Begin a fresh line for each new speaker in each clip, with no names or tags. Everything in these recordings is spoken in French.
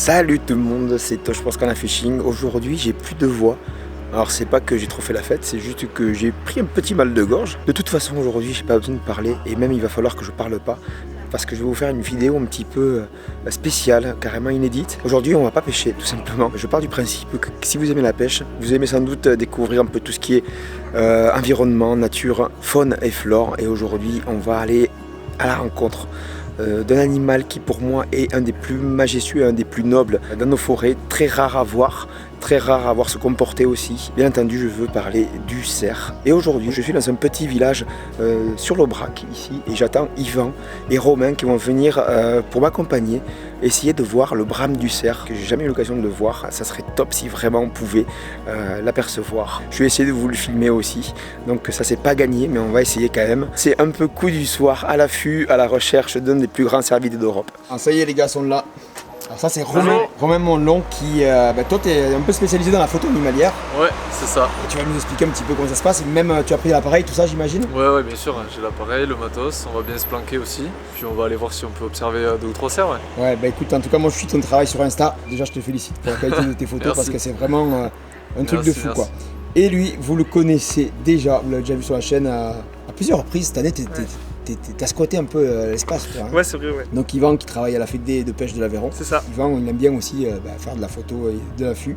Salut tout le monde, c'est Tosh Pense qu'on a Fishing. Aujourd'hui j'ai plus de voix. Alors c'est pas que j'ai trop fait la fête, c'est juste que j'ai pris un petit mal de gorge. De toute façon aujourd'hui j'ai pas besoin de parler et même il va falloir que je parle pas. Parce que je vais vous faire une vidéo un petit peu spéciale, carrément inédite. Aujourd'hui on va pas pêcher tout simplement. Je pars du principe que si vous aimez la pêche, vous aimez sans doute découvrir un peu tout ce qui est environnement, nature, faune et flore. Et aujourd'hui on va aller à la rencontre d'un animal qui pour moi est un des plus majestueux, un des plus nobles dans nos forêts, très rare à voir se comporter aussi. Bien entendu, je veux parler du cerf. Et aujourd'hui, je suis dans un petit village sur l'Aubrac ici, et j'attends Yvan et Romain qui vont venir pour m'accompagner, essayer de voir le brame du cerf, que j'ai jamais eu l'occasion de le voir. Ça serait top si vraiment on pouvait l'apercevoir. Je vais essayer de vous le filmer aussi, donc ça c'est pas gagné, mais on va essayer quand même. C'est un peu coup du soir, à l'affût, à la recherche d'un des plus grands cervidés d'Europe. Ah, ça y est, les gars sont là. Alors ça c'est Romain Monlon qui, toi tu es un peu spécialisé dans la photo animalière.
Ouais, c'est ça.
Et tu vas nous expliquer un petit peu comment ça se passe, et même tu as pris l'appareil, tout ça j'imagine.
Ouais, bien sûr, j'ai l'appareil, le matos, on va bien se planquer aussi. Puis on va aller voir si on peut observer 2 ou 3 cerfs.
Ouais, bah écoute, en tout cas moi je suis ton travail sur Insta. Déjà je te félicite pour la qualité de tes photos parce que c'est vraiment un truc de fou quoi. Et lui, vous le connaissez déjà, vous l'avez déjà vu sur la chaîne à plusieurs reprises. Cette année t'as squatté un peu l'espace toi, hein.
Ouais, c'est vrai, ouais.
Donc Yvan qui travaille à la fédé de pêche de l'Aveyron. C'est ça. Yvan il aime bien aussi faire de la photo et de l'affût.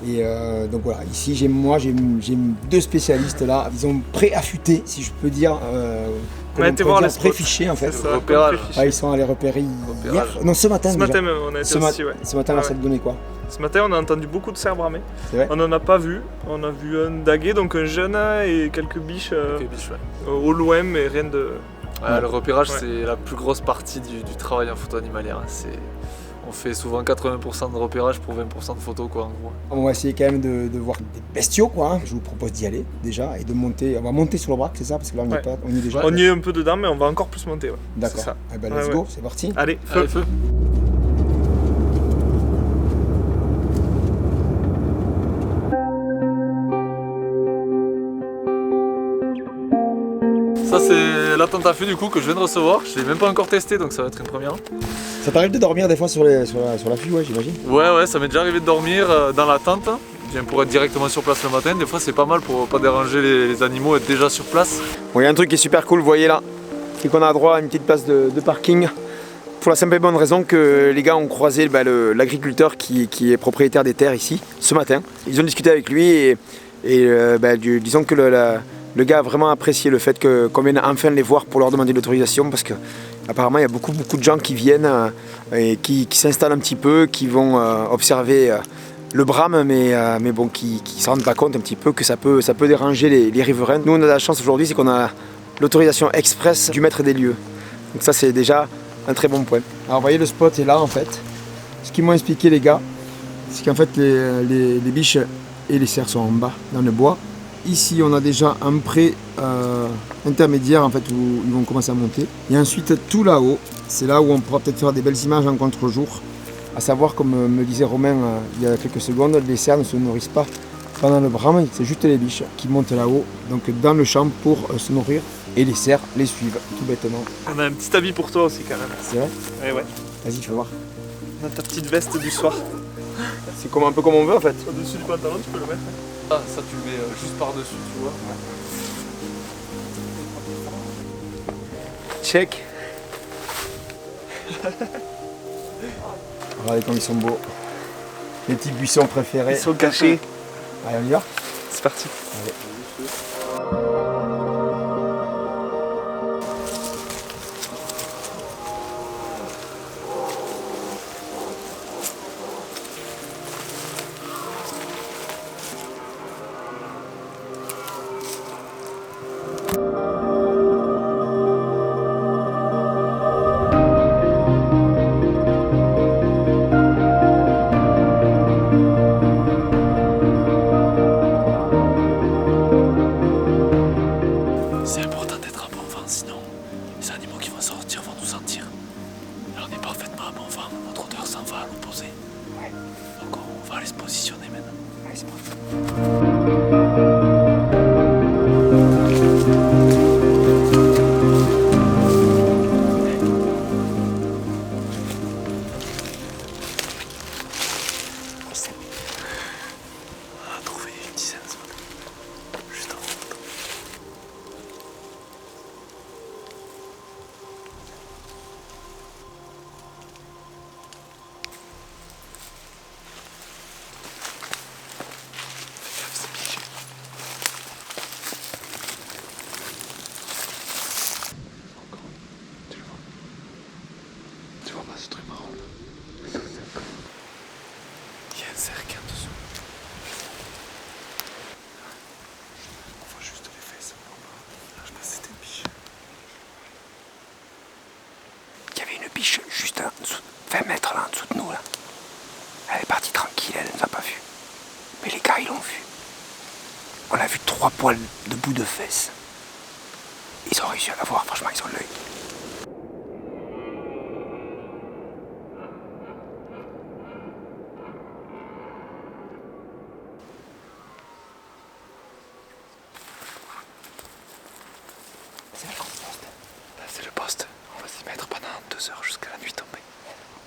Et donc voilà, ici j'ai 2 spécialistes là, ils ont pré-affûté si je peux dire.
On a été voir la
pré-fichés en fait.
Repérage.
Ils sont allés repérer hier. Non, ce matin.
Ce matin même, on a été aussi, ouais.
Ce matin, ça te donnait quoi?
Ce matin, on a entendu beaucoup de cerfs bramer.
C'est vrai.
On n'en a pas vu. On a vu un daguet, donc un jeune, et quelques biches, au loin, mais rien de...
Ouais, le repérage, c'est la plus grosse partie du travail en photo animalière. On fait souvent 80% de repérage pour 20% de photos, quoi, en gros.
On va essayer quand même de voir des bestiaux, quoi, hein. Je vous propose d'y aller déjà et de monter. On va monter sur le brac, c'est ça? Parce que là on y est pas, on y est déjà.
On y est un peu dedans, mais on va encore plus monter. Ouais.
D'accord. Eh ben, let's go, c'est parti.
Allez, feu.
Ça c'est la tente à fût du coup que je viens de recevoir. Je l'ai même pas encore testé, donc ça va être une première.
Ça t'arrive de dormir des fois sur la l'affût, ouais, j'imagine?
Ouais, ça m'est déjà arrivé de dormir dans la tente. Bien pour être directement sur place le matin. Des fois c'est pas mal pour pas déranger les animaux, être déjà sur place.
Bon, il y a un truc qui est super cool, vous voyez là, c'est qu'on a droit à une petite place de parking. Pour la simple et bonne raison que les gars ont croisé l'agriculteur qui est propriétaire des terres ici ce matin. Ils ont discuté avec lui et disons que le gars a vraiment apprécié le fait qu'on vienne enfin les voir pour leur demander l'autorisation, parce que apparemment il y a beaucoup de gens qui viennent et qui s'installent un petit peu, qui vont observer le brame, mais bon, qui ne se rendent pas compte un petit peu que ça peut déranger les riverains. Nous on a la chance aujourd'hui, c'est qu'on a l'autorisation express du maître des lieux. Donc ça c'est déjà un très bon point. Alors vous voyez, le spot est là en fait. Ce qu'ils m'ont expliqué les gars, c'est qu'en fait les biches et les cerfs sont en bas dans le bois. Ici on a déjà un pré intermédiaire en fait où ils vont commencer à monter. Et ensuite tout là-haut, c'est là où on pourra peut-être faire des belles images en contre-jour. À savoir, comme me disait Romain il y a quelques secondes, les cerfs ne se nourrissent pas pendant le brame, c'est juste les biches qui montent là-haut, donc dans le champ pour se nourrir. Et les cerfs les suivent, tout bêtement.
On a un petit habit pour toi aussi quand même.
C'est vrai?
Ouais.
Vas-y, fais voir.
On a ta petite veste du soir.
C'est un peu comme on veut en fait.
Au-dessus du pantalon, tu peux le mettre.
Ah, ça tu le mets juste par-dessus, tu vois.
Check. Regardez comme ils sont beaux. Les petits buissons préférés.
Ils sont cachés.
Allez, on y va?
C'est parti.
Allez. truc marrant là. Il y a un cercle en dessous. On voit juste les fesses en bas. Là, je pense que c'était une biche. Il y avait une biche juste en dessous, 20 mètres là en dessous de nous là. Elle est partie tranquille, elle ne nous a pas vu. Mais les gars ils l'ont vu. On a vu 3 poils de bout de fesses. Ils ont réussi à la voir, franchement ils ont l'œil. C'est le poste. Là c'est le poste. On va s'y mettre pendant 2 heures jusqu'à la nuit tombée.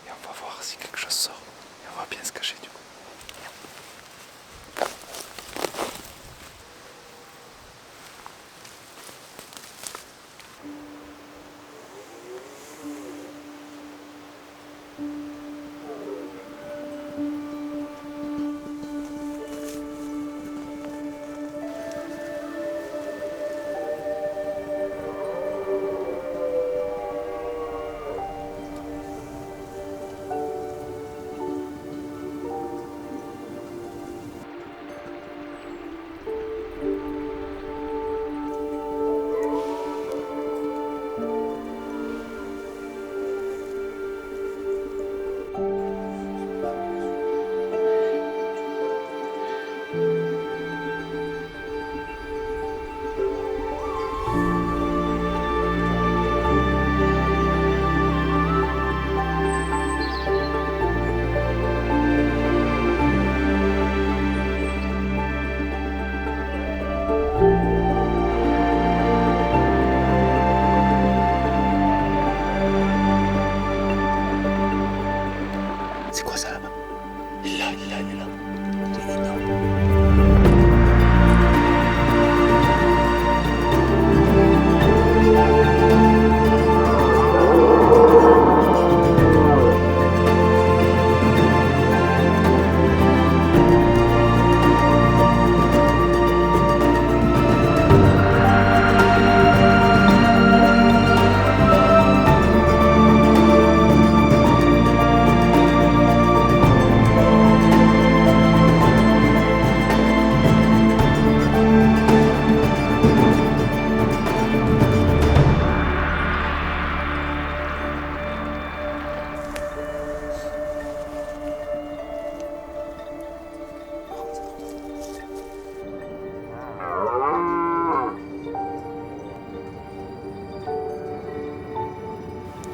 Et on va voir si quelque chose sort. Et on va bien se cacher du coup. C'est quoi ça là-bas? Il est là, il est là, il est là. C'est énorme.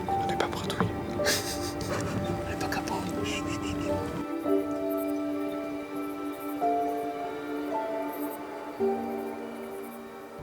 On n'est pas bretouille. On n'est pas capot.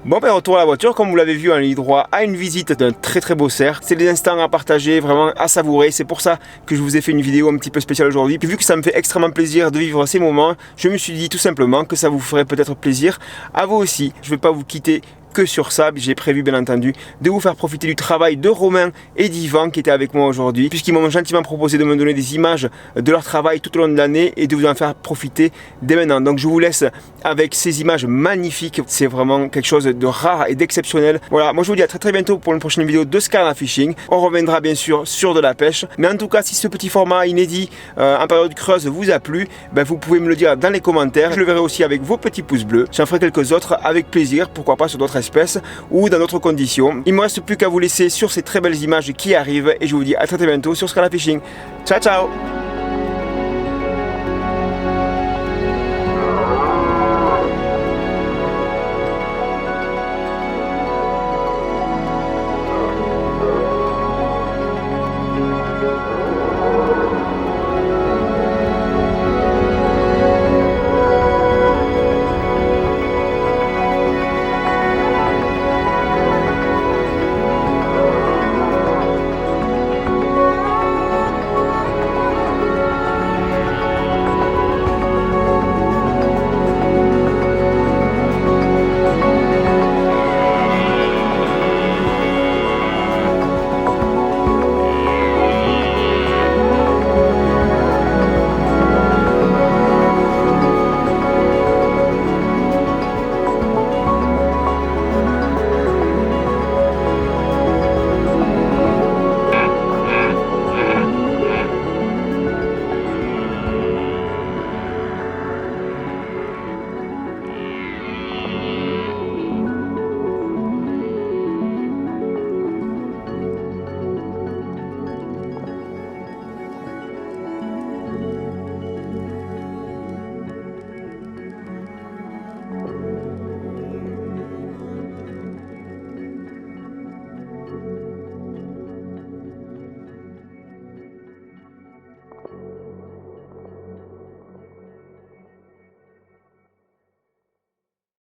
Bon ben retour à la voiture, comme vous l'avez vu, on a eu droit à une visite d'un très beau cerf. C'est des instants à partager, vraiment à savourer. C'est pour ça que je vous ai fait une vidéo un petit peu spéciale aujourd'hui. Puis vu que ça me fait extrêmement plaisir de vivre ces moments, je me suis dit tout simplement que ça vous ferait peut-être plaisir à vous aussi. Je ne vais pas vous quitter que sur ça, j'ai prévu bien entendu de vous faire profiter du travail de Romain et d'Yvan qui étaient avec moi aujourd'hui, puisqu'ils m'ont gentiment proposé de me donner des images de leur travail tout au long de l'année et de vous en faire profiter dès maintenant. Donc je vous laisse avec ces images magnifiques, c'est vraiment quelque chose de rare et d'exceptionnel. Voilà, moi je vous dis à très bientôt pour une prochaine vidéo de Scarna Fishing. On reviendra bien sûr sur de la pêche, mais en tout cas si ce petit format inédit en période creuse vous a plu, ben, vous pouvez me le dire dans les commentaires. Je le verrai aussi avec vos petits pouces bleus. J'en ferai quelques autres avec plaisir, pourquoi pas sur d'autres espèces ou dans d'autres conditions. Il ne me reste plus qu'à vous laisser sur ces très belles images qui arrivent et je vous dis à très bientôt sur Scarna Fishing. Ciao ciao.